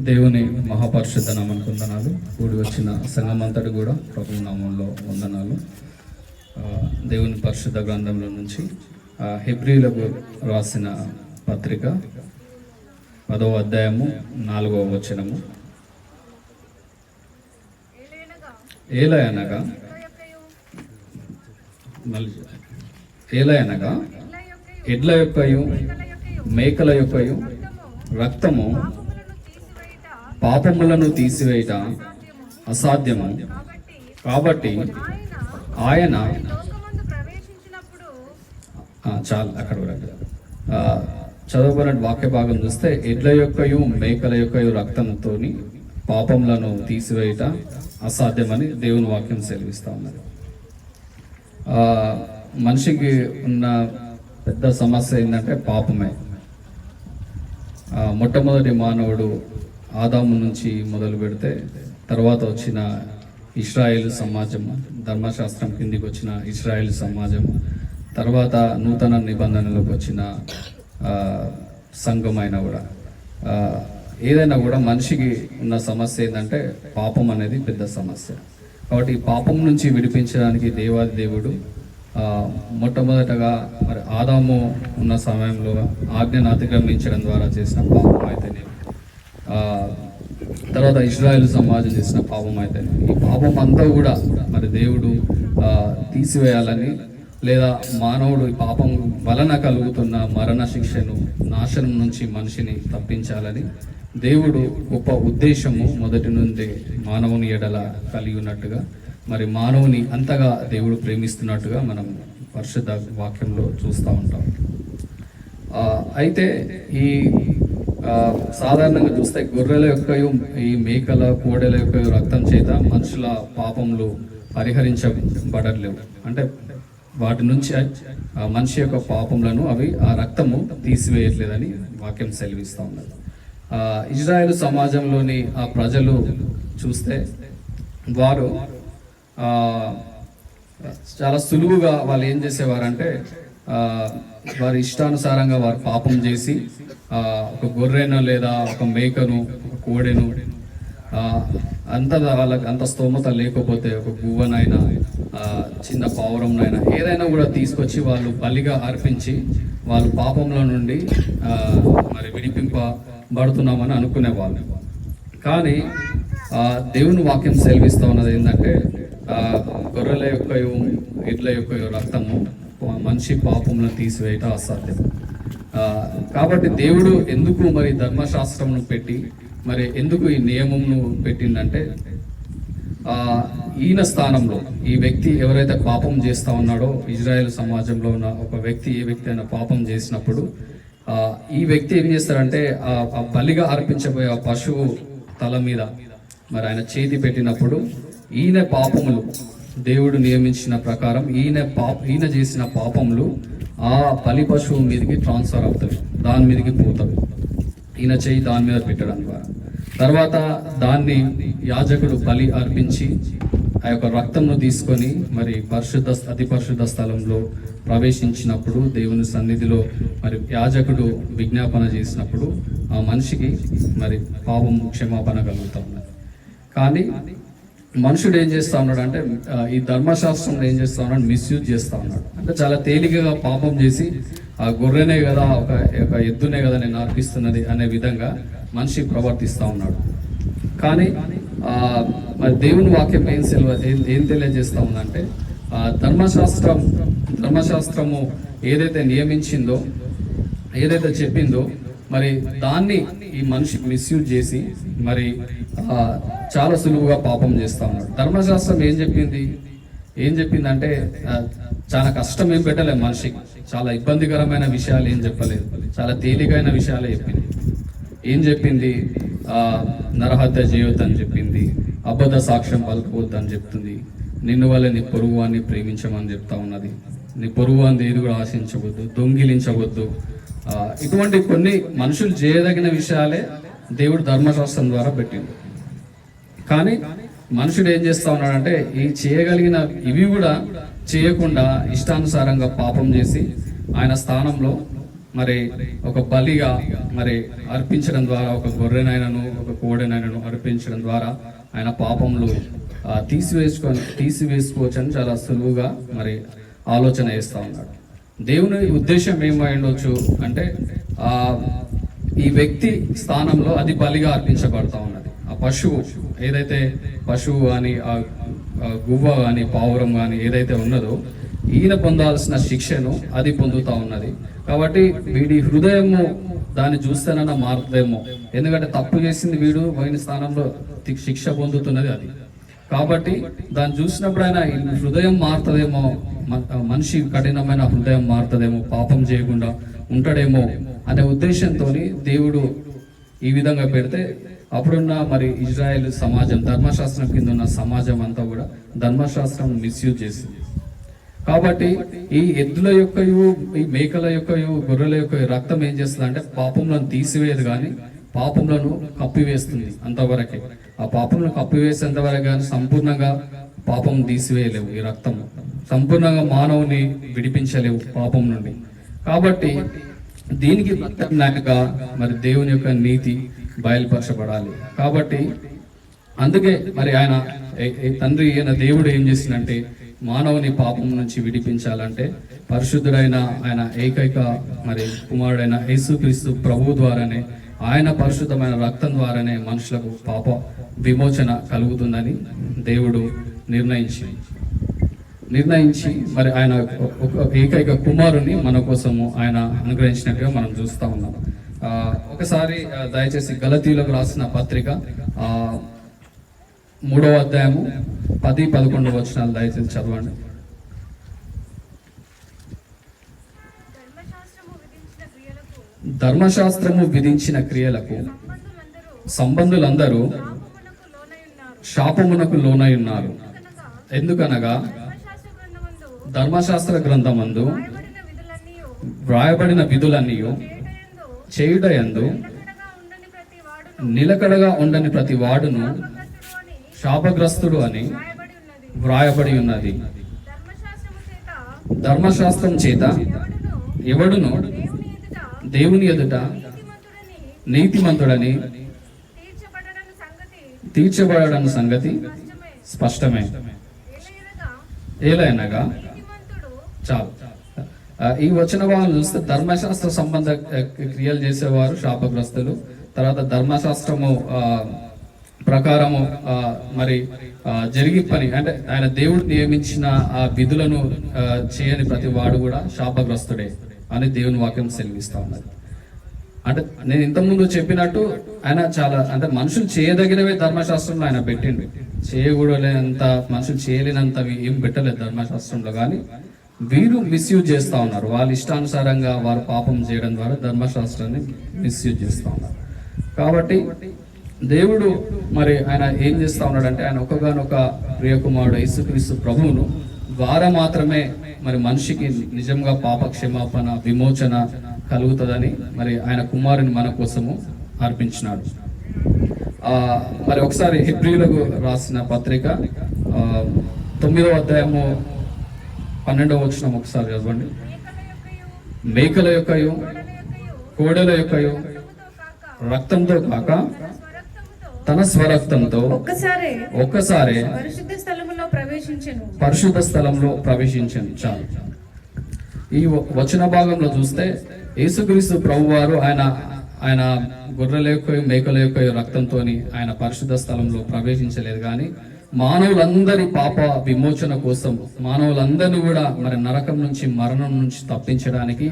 దేవుని మహాపరిశుద్ధ నామానికి వందనాలు. కూడి వచ్చిన సంఘమంతటి కూడా ప్రభు నామంలో వందనాలు. దేవుని పరిశుద్ధ గ్రంథంలో నుంచి హెబ్రీలకు రాసిన పత్రిక 10వ అధ్యాయము 4వ వచనము. ఏలయనగా ఎడ్ల యొక్కయు మేకల యొక్కయు రక్తము పాపములను తీసివేయట అసాధ్యము. కాబట్టి ఆయన చాలు అక్కడ చదవబడిన వాక్య భాగం చూస్తే ఎడ్ల యొక్కయు మేకల యొక్కయు రక్తంతో పాపములను తీసివేయట అసాధ్యమని దేవుని వాక్యం సెలవిస్తా ఉన్నారు. మనిషికి ఉన్న పెద్ద సమస్య ఏంటంటే పాపమే. మొట్టమొదటి మానవుడు ఆదాము నుంచి మొదలు పెడితే తర్వాత వచ్చిన ఇశ్రాయేలు సమాజం, ధర్మశాస్త్రం కిందికి వచ్చిన ఇశ్రాయేలు సమాజం, తర్వాత నూతన నిబంధనలకు వచ్చిన సంఘమైన కూడా ఏదైనా కూడా మనిషికి ఉన్న సమస్య ఏంటంటే పాపం అనేది పెద్ద సమస్య. కాబట్టి ఈ పాపం నుంచి విడిపించడానికి దేవాది దేవుడు మొట్టమొదటగా మరి ఆదాము ఉన్న సమయంలో ఆజ్ఞను అతిక్రమించడం ద్వారా చేసిన పాపం అయితేనే, తర్వాత ఇశ్రాయేలు సమాజం చేసిన పాపం అయితేనే, ఈ పాపం అంతా కూడా మరి దేవుడు తీసివేయాలని, లేదా మానవుడు ఈ పాపం వలన కలుగుతున్న మరణ శిక్షను, నాశనం నుంచి మనిషిని తప్పించాలని దేవుడు గొప్ప ఉద్దేశము మొదటి నుండి మానవుని ఎడల కలిగి ఉన్నట్టుగా, మరి మానవుని అంతగా దేవుడు ప్రేమిస్తున్నట్టుగా మనం పరిశుద్ధ వాక్యంలో చూస్తూ ఉంటాం. అయితే ఈ సాధారణంగా చూస్తే గొర్రెల యొక్కయు ఈ మేకల కోడెల యొక్క రక్తం చేత మనుషుల పాపములు పరిహరించబడలేవు. అంటే వాటి నుంచి మనిషి యొక్క పాపములను అవి ఆ రక్తము తీసివేయట్లేదని వాక్యం సెలవిస్తూ ఉన్నారు. ఇజ్రాయేలు సమాజంలోని ఆ ప్రజలు చూస్తే వారు చాలా సులువుగా వాళ్ళు ఏం చేసేవారంటే వారి ఇష్టానుసారంగా వారు పాపం చేసి ఒక గొర్రెను లేదా ఒక మేకను, ఒక కోడెను, వాళ్ళకి అంత స్తోమత లేకపోతే ఒక గువ్వనైనా చిన్న పావురంనైనా ఏదైనా కూడా తీసుకొచ్చి వాళ్ళు బలిగా అర్పించి వాళ్ళు పాపంలో నుండి మరి విడిపింపబడుతున్నామని అనుకునేవాళ్ళు. కానీ దేవుని వాక్యం సెలవిస్తూ ఉన్నది ఏంటంటే గొర్రెల యొక్కయు ఎడ్ల యొక్కయు రక్తము మనిషి పాపములను తీసివేయటం అసాధ్యం. కాబట్టి దేవుడు ఎందుకు మరి ధర్మశాస్త్రమును పెట్టి మరి ఎందుకు ఈ నియమంను పెట్టిందంటే ఈయన స్థానంలో ఈ వ్యక్తి ఎవరైతే పాపం చేస్తూ ఉన్నాడో, ఇజ్రాయెల్ సమాజంలో ఉన్న ఒక వ్యక్తి ఏ వ్యక్తి అయినా పాపం చేసినప్పుడు ఈ వ్యక్తి ఏం చేస్తారంటే ఆ బలిగా అర్పించబోయే ఆ పశువు తల మీద మరి ఆయన చేతి పెట్టినప్పుడు ఈయన పాపములు దేవుడు నియమించిన ప్రకారం ఈయన చేసిన పాపములు ఆ బలి పశువు మీదకి ట్రాన్స్ఫర్ అవుతాయి, దాని మీదకి పోతాయి. ఈయన చేయి దాని మీద పెట్టడం ద్వారా తర్వాత దాన్ని యాజకుడు బలి అర్పించి ఆ యొక్క రక్తంను తీసుకొని మరి అతి పరిశుద్ధ స్థలంలో ప్రవేశించినప్పుడు దేవుని సన్నిధిలో మరి యాజకుడు విజ్ఞాపన చేసినప్పుడు ఆ మనిషికి మరి పాపం క్షమాపణ కలుగుతూ ఉన్నది. కానీ మనుషుడు ఏం చేస్తూ ఉన్నాడు అంటే ఈ ధర్మశాస్త్రం ఏం చేస్తూ ఉన్నాడు, మిస్యూజ్ చేస్తూ ఉన్నాడు. అంటే చాలా తేలికగా పాపం చేసి ఆ గొర్రెనే కదా ఒక ఎద్దునే కదా నేను అర్పిస్తున్నది అనే విధంగా మనిషి ప్రవర్తిస్తూ ఉన్నాడు. కానీ మరి దేవుని వాక్యం ఏం తెలియజేస్తూ ఉందంటే ధర్మశాస్త్రము ఏదైతే నియమించిందో, ఏదైతే చెప్పిందో మరి దాన్ని ఈ మనిషి మిస్యూజ్ చేసి మరి చాలా సులువుగా పాపం చేస్తూ ఉన్నాడు. ధర్మశాస్త్రం ఏం చెప్పిందంటే చాలా కష్టం ఏం పెట్టలేదు మనిషికి, చాలా ఇబ్బందికరమైన విషయాలు ఏం చెప్పలేదు, చాలా తేలికైన విషయాలే చెప్పింది. ఏం చెప్పింది? నరహత్య చేయొద్దని చెప్పింది, అబద్ధ సాక్ష్యం పలుకోవద్దని చెప్తుంది, నిన్ను వల్ల నీ పొరుగు వాన్ని ప్రేమించమని చెప్తా ఉన్నది, నీ పొరుగు వాన్ని ఏది కూడా ఆశించవద్దు, దొంగిలించవద్దు. ఇటువంటి కొన్ని మనుషులు చేయదగిన విషయాలే దేవుడు ధర్మశాస్త్రం ద్వారా పెట్టింది. కానీ మనుషుడు ఏం చేస్తా ఉన్నాడంటే ఈ చేయగలిగిన ఇవి కూడా చేయకుండా ఇష్టానుసారంగా పాపం చేసి ఆయన స్థానంలో మరి ఒక బలిగా మరి అర్పించడం ద్వారా, ఒక గొర్రెనైనను ఒక కోడెనైనను అర్పించడం ద్వారా ఆయన పాపములు తీసివేసుకోవచ్చు అని చాలా సులువుగా మరి ఆలోచన చేస్తూ ఉన్నాడు. దేవుని ఉద్దేశం ఏమై ఉండొచ్చు అంటే ఈ వ్యక్తి స్థానంలో అది బలిగా అర్పించబడతా ఉన్నది. ఆ పశువు ఏదైతే పశువు కానీ ఆ గువ్వ కానీ పావురం కానీ ఏదైతే ఉన్నదో ఈయన పొందాల్సిన శిక్షను అది పొందుతా ఉన్నది. కాబట్టి వీడి హృదయము దాన్ని చూస్తేనన్నా మారుతుందేమో, ఎందుకంటే తప్పు చేసింది వీడు, పోయిన స్థానంలో శిక్ష పొందుతున్నది అది. కాబట్టి దాన్ని చూసినప్పుడు ఆయన హృదయం మారుతుందేమో, మనిషి కఠినమైన హృదయం మారుతుందేమో, పాపం చేయకుండా ఉంటాడేమో అనే ఉద్దేశంతో దేవుడు ఈ విధంగా పెడితే అప్పుడున్న మరి ఇజ్రాయెల్ సమాజం, ధర్మశాస్త్రం కింద ఉన్న సమాజం అంతా కూడా ధర్మశాస్త్రం మిస్యూజ్ చేసింది. కాబట్టి ఈ ఎద్దుల యొక్కయు, ఈ మేకల యొక్కయు, గొర్రెల యొక్క రక్తం ఏం చేస్తుంది అంటే పాపంలను తీసివేయదు కానీ పాపంలను కప్పివేస్తుంది అంతవరకే. ఆ పాపంను కప్పివేసేంతవరకు కానీ సంపూర్ణంగా పాపం తీసివేయలేవు. ఈ రక్తం సంపూర్ణంగా మానవుని విడిపించలేవు పాపం నుండి. కాబట్టి దీనికి ప్రత్యామ్నాయంగా మరి దేవుని యొక్క నీతి బయలుపరచబడాలి. కాబట్టి అందుకే మరి ఆయన తండ్రి అయిన దేవుడు ఏం చేసిందంటే మానవుని పాపం నుంచి విడిపించాలంటే పరిశుద్ధుడైన ఆయన ఏకైక మరి కుమారుడైన యేసుక్రీస్తు ప్రభువు ద్వారానే, ఆయన పరిశుద్ధమైన రక్తం ద్వారానే మనుషులకు పాప విమోచన కలుగుతుందని దేవుడు నిర్ణయించి మరి ఆయన ఒక ఏకైక కుమారుని మన కోసము ఆయన అనుగ్రహించినట్టుగా మనం చూస్తూ ఉన్నాం. ఒకసారి దయచేసి గలతీయులకు రాసిన పత్రిక 3వ అధ్యాయము 10-11 వచనాలు దయచేసి చదవండి. ధర్మశాస్త్రము విధించిన క్రియలకు సంబంధులందరూ శాపమునకు లోనై ఉన్నారు. ఎందుకనగా ధర్మశాస్త్ర గ్రంథమందు వ్రాయబడిన విధులన్నీ చేయుటయందు నిలకడగా ఉండని ప్రతి వాడును శాపగ్రస్తుడు అని వ్రాయబడి ఉన్నది. ధర్మశాస్త్రం చేత ఎవడును దేవుని ఎదుట నీతిమంతుడని తీర్చబడని సంగతి స్పష్టమే. ఏలైనగా చాలు. ఈ వచ్చిన వాళ్ళు చూస్తే ధర్మశాస్త్ర సంబంధ క్రియలు చేసేవారు శాపగ్రస్తులు. తర్వాత ధర్మశాస్త్రము ప్రకారము మరి జరిగి పని అంటే ఆయన దేవుడు నియమించిన ఆ విధులను చేయని ప్రతి వాడు కూడా శాపగ్రస్తుడే అని దేవుని వాక్యం సెలవిస్తా ఉన్నది. అంటే నేను ఇంతకుముందు చెప్పినట్టు ఆయన చాలా అంటే మనుషులు చేయదగినవే ధర్మశాస్త్రంలో ఆయన పెట్టిండు. చేయకూడలేనంత, మనుషులు చేయలేనంత ఏం పెట్టలేదు ధర్మశాస్త్రంలో. కానీ వీరు మిస్యూజ్ చేస్తూ ఉన్నారు. వాళ్ళ ఇష్టానుసారంగా వారు పాపం చేయడం ద్వారా ధర్మశాస్త్రాన్ని మిస్యూజ్ చేస్తూ ఉన్నారు. కాబట్టి దేవుడు మరి ఆయన ఏం చేస్తూ ఉన్నాడంటే ఆయన ఒక్కగానొక ప్రియకుమారుడు యేసుక్రీస్తు ప్రభువును ద్వారా మాత్రమే మరి మనిషికి నిజంగా పాప క్షమాపణ విమోచన కలుగుతుందని మరి ఆయన కుమారుని మన కోసము అర్పించినాడు. మరి ఒకసారి హెబ్రీయులకు రాసిన పత్రిక 9వ అధ్యాయము 12వ వచనం ఒకసారి చదవండి. మేకల యొక్కయు కోడెల యొక్కయు రక్తంతో కాక తన స్వరక్తంతో ఒక్కసారి పరిశుద్ధ స్థలంలో ప్రవేశించను. చాలు. ఈ వచన భాగంలో చూస్తే యేసుక్రీస్తు ప్రభువారు ఆయన గొర్రెల యొక్క మేకల యొక్క రక్తంతో ఆయన పరిశుద్ధ స్థలంలో ప్రవేశించలేదు. కానీ మానవులందరి పాప విమోచన కోసం మానవులందరినీ కూడా మరి నరకం నుంచి మరణం నుంచి తప్పించడానికి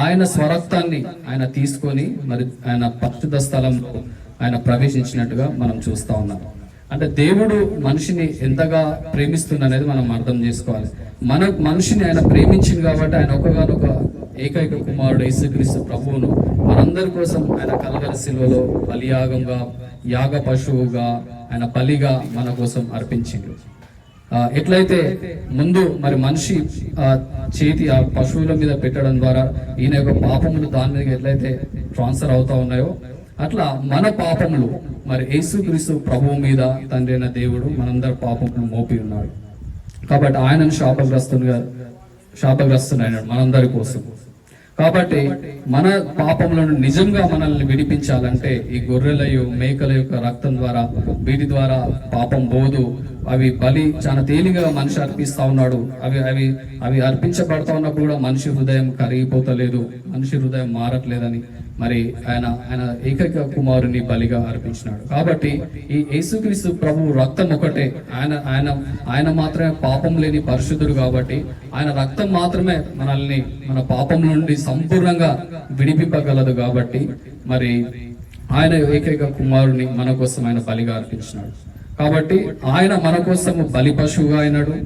ఆయన స్వరక్తాన్ని ఆయన తీసుకొని మరి ఆయన పరిశుద్ధ స్థలంలో ఆయన ప్రవేశించినట్టుగా మనం చూస్తా ఉన్నాం. అంటే దేవుడు మనిషిని ఎంతగా ప్రేమిస్తుందనేది మనం అర్థం చేసుకోవాలి. మనిషిని ఆయన ప్రేమించింది కాబట్టి ఆయన ఒకగానొక ఏకైక కుమారుడు యేసుక్రీస్తు ప్రభువును మనందరి కోసం ఆయన కల్వరి శిలువలో బలియాగంగా, యాగ పశువుగా, ఆయన బలిగా మన కోసం అర్పించిండు. ఎట్లయితే ముందు మరి మనిషి చేతి ఆ పశువుల మీద పెట్టడం ద్వారా ఈయన యొక్క పాపములు దాని మీద ఎట్లయితే ట్రాన్స్ఫర్ అవుతా ఉన్నాయో అట్లా మన పాపములు మరి యేసుక్రీస్తు ప్రభువు మీద తండ్రి అయిన దేవుడు మనందరి పాపములను మోపి ఉన్నాడు. కాబట్టి ఆయనను శాపగ్రస్తుడైనాడు మనందరి కోసం. కాబట్టి మన పాపములను నిజంగా మనల్ని విడిపించాలంటే ఈ గొర్రెలయు మేకల యొక్క రక్తం ద్వారా వీటి ద్వారా పాపం పోదు. అవి బలి చాలా తేలిగా మనిషి అర్పిస్తా ఉన్నాడు. అవి అర్పించబడతా ఉన్నప్పుడు కూడా మనిషి హృదయం కరిగిపోతలేదు, మనిషి హృదయం మారట్లేదని మరి ఆయన ఏకైక కుమారుని బలిగా అర్పించినాడు. కాబట్టి ఈ యేసుక్రీస్తు ప్రభు రక్తం ఒకటే, ఆయన మాత్రమే పాపం లేని పరిశుద్ధుడు. కాబట్టి ఆయన రక్తం మాత్రమే మనల్ని మన పాపం నుండి సంపూర్ణంగా విడిపింపగలదు. కాబట్టి మరి ఆయన ఏకైక కుమారుని మన కోసం ఆయన బలిగా అర్పించినాడు. కాబట్టి ఆయన మన కోసం బలి పశువుగా అయినాడు.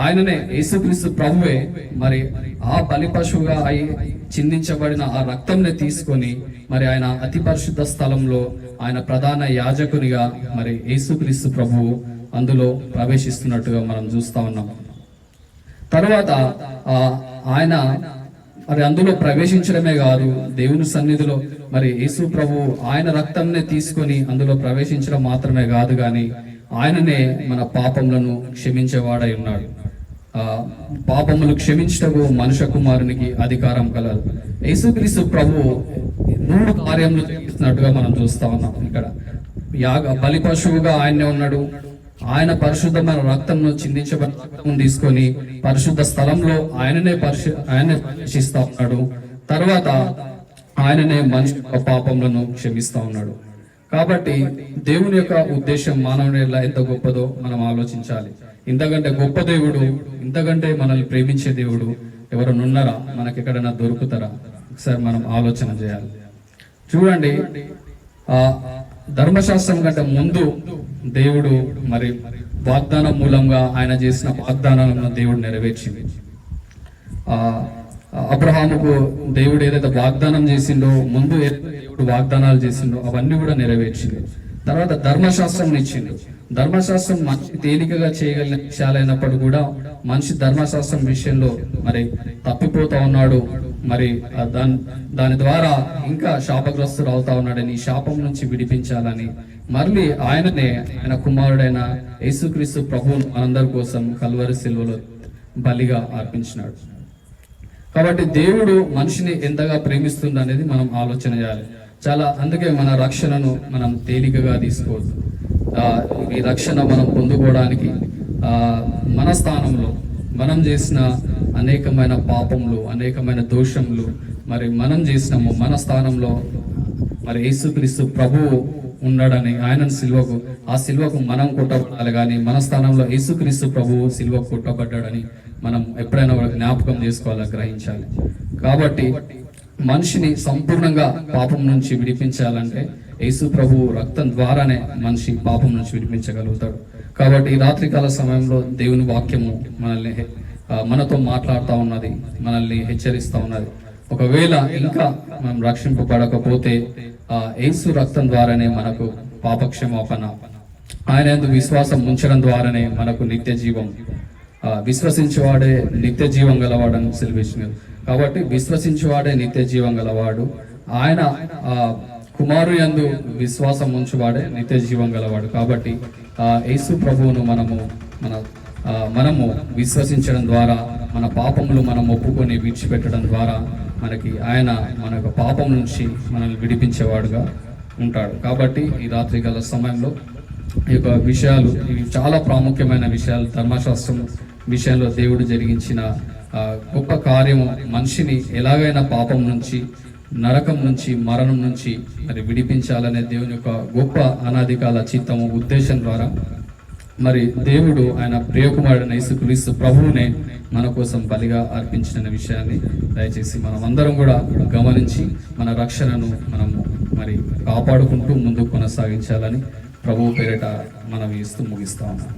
ఆయననే యేసుక్రీస్తు ప్రభువే మరి ఆ బలి పశువుగా అయి చిందించబడిన ఆ రక్తంని తీసుకొని మరి ఆయన అతి పరిశుద్ధ స్థలంలో ఆయన ప్రధాన యాజకునిగా మరి యేసుక్రీస్తు ప్రభువు అందులో ప్రవేశిస్తున్నట్టుగా మనం చూస్తా ఉన్నాం. తర్వాత ఆయన మరి అందులో ప్రవేశించడమే కాదు, దేవుని సన్నిధిలో మరి యేసు ప్రభు ఆయన రక్తంనే తీసుకొని అందులో ప్రవేశించడం మాత్రమే కాదు, కానీ ఆయననే మన పాపములను క్షమించేవాడై ఉన్నాడు. పాపములు క్షమించటకు మనుష్య కుమారునికి అధికారం కలదు. యేసుక్రీస్తు ప్రభు 3 కార్యములు చేస్తున్నట్టుగా మనం చూస్తా ఉన్నాం. ఇక్కడ బలి పశువుగా ఆయనే ఉన్నాడు. ఆయన పరిశుద్ధమైన రక్తంను చిందించబడి తీసుకొని పరిశుద్ధ స్థలంలో ఆయననే ప్రవేశిస్తా ఉన్నాడు. తర్వాత ఆయననే మనిషి పాపములను క్షమిస్తా ఉన్నాడు. కాబట్టి దేవుని యొక్క ఉద్దేశం మానవుని ఎంత గొప్పదో మనం ఆలోచించాలి. ఇంతకంటే గొప్ప దేవుడు, ఇంతకంటే మనల్ని ప్రేమించే దేవుడు ఎవరనున్నారా? మనకి ఎక్కడైనా దొరుకుతారా? ఒకసారి మనం ఆలోచన చేయాలి. చూడండి, ధర్మశాస్త్రం కంటే ముందు దేవుడు మరి వాగ్దానం మూలంగా ఆయన చేసిన వాగ్దానాలను దేవుడు నెరవేర్చింది. అబ్రహాముకు దేవుడు ఏదైతే వాగ్దానం చేసిండో, ముందు దేవుడు వాగ్దానాలు చేసిండో అవన్నీ కూడా నెరవేర్చింది. తర్వాత ధర్మశాస్త్రం ఇచ్చిండు. ధర్మశాస్త్రం మనిషి తేలికగా చేయగలిగిన విషయాలైనప్పుడు కూడా మనిషి ధర్మశాస్త్రం విషయంలో మరి తప్పిపోతా ఉన్నాడు. మరి దాని ద్వారా ఇంకా శాపగ్రస్తుడు అవుతా ఉన్నాడని, శాపం నుంచి విడిపించాలని మళ్ళీ ఆయన కుమారుడైన యేసుక్రీస్తు ప్రభువును మనందరి కోసం కల్వరి సిలువలో బలిగా అర్పించినాడు. కాబట్టి దేవుడు మనిషిని ఎంతగా ప్రేమిస్తుంది అనేది మనం ఆలోచన చేయాలి. అందుకే మన రక్షణను మనం తేలికగా తీసుకోవద్దు. ఈ రక్షణ మనం పొందుకోవడానికి మన స్థానంలో మనం చేసిన అనేకమైన పాపములు, అనేకమైన దోషములు మరి మనం చేసినాము. మన స్థానంలో మరి యేసుక్రీస్తు ప్రభువు ఉన్నాడని ఆయన ఆ సిలువకు మనం కొట్టబడాలి, కానీ మన స్థానంలో యేసుక్రీస్తు ప్రభువు సిలువకు కొట్టబడ్డాడని మనం ఎప్పుడైనా జ్ఞాపకం చేసుకోవాలి, గ్రహించాలి. కాబట్టి మనిషిని సంపూర్ణంగా పాపం నుంచి విడిపించాలంటే యేసు ప్రభు రక్తం ద్వారానే మనిషి పాపం నుంచి విడిపించగలుగుతాడు. కాబట్టి ఈ రాత్రికాల సమయంలో దేవుని వాక్యము మనతో మాట్లాడుతూ ఉన్నది, మనల్ని హెచ్చరిస్తూ ఉన్నది. ఒకవేళ ఇంకా మనం రక్షింపబడకపోతే యేసు రక్తం ద్వారానే మనకు పాపక్షమాపణ, ఆయన యందు విశ్వాసం ఉంచడం ద్వారానే మనకు నిత్య జీవం, విశ్వసించేవాడే నిత్య జీవం గలవాడని సెలవిచ్చినారు. కాబట్టి విశ్వసించేవాడే నిత్య జీవం గలవాడు, ఆయన కుమారు యందు విశ్వాసం ఉంచువాడే నిత్య జీవం గలవాడు. కాబట్టి యేసు ప్రభువును మనము విశ్వసించడం ద్వారా మన పాపములు మనం ఒప్పుకొని విడిచిపెట్టడం ద్వారా ఆయన మన పాపం నుంచి మనల్ని విడిపించేవాడుగా ఉంటాడు. కాబట్టి ఈ రాత్రికాల సమయంలో ఈ యొక్క విషయాలు, ఇవి చాలా ప్రాముఖ్యమైన విషయాలు. ధర్మశాస్త్రం విషయంలో దేవుడు జరిగించిన గొప్ప కార్యము మనిషిని ఎలాగైనా పాపం నుంచి, నరకం నుంచి, మరణం నుంచి మరి విడిపించాలనే దేవుని యొక్క గొప్ప అనాదికాల చిత్తము, ఉద్దేశం ద్వారా మరి దేవుడు ఆయన ప్రియకుమారుడైన యేసుక్రీస్తు ప్రభువునే మన కోసం బలిగా అర్పించిన విషయాన్ని దయచేసి మనం అందరం కూడా గమనించి మన రక్షణను మనము మరి కాపాడుకుంటూ ముందుకు కొనసాగించాలని ప్రభువు పేరిట మనం ఇస్తూ ముగిస్తా ఉన్నాం.